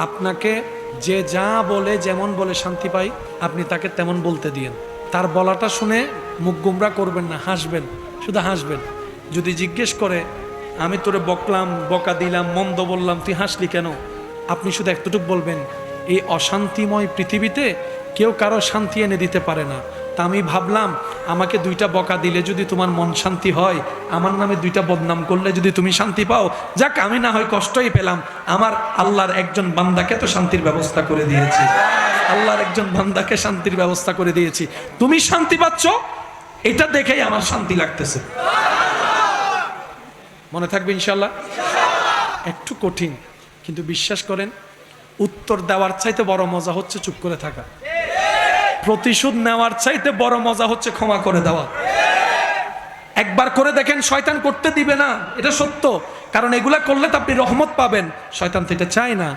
আপনাকে যে যা বলে যেমন বলে শান্তি পাই, আপনি তাকে তেমন বলতে দিয়েন। তার বলাটা শুনে মুখ গুমরা করবেন না, হাসবেন, শুধু হাসবেন। যদি জিজ্ঞেস করে আমি তোরে বকলাম, বকা দিলাম, মন্দ বললাম, তুই হাসলি কেন, আপনি শুধু এতটুকু বলবেন, এই অশান্তিময় পৃথিবীতে কেউ কারো শান্তি এনে দিতে পারে না। তা আমি ভাবলাম আমাকে 2টা বকা দিলে যদি তোমার মন শান্তি হয়, আমার নামে 2টা বদনাম করলে যদি তুমি শান্তি পাও, যাক আমি না হয় কষ্টই পেলাম, আমার আল্লাহর একজন বান্দাকে তো শান্তির ব্যবস্থা করে দিয়েছি, আল্লাহর একজন বান্দাকে শান্তির ব্যবস্থা করে দিয়েছি, তুমি শান্তি পাচ্ছ, এটা দেখেই আমার শান্তি লাগতেছে। মনে থাকবে ইনশাল্লাহ। একটু কঠিন, কিন্তু বিশ্বাস করেন উত্তর দেওয়ার চাইতে বড় মজা হচ্ছে চুপ করে থাকা। প্রতিশোধ নেওয়ার চাইতে বড় মজা হচ্ছে ক্ষমা করে দেওয়া। একবার করে দেখেন, শয়তান করতে দিবে না, এটা সত্য, কারণ এগুলা করলে তো আপনি রহমত পাবেন, শয়তান তো এটা চায় না।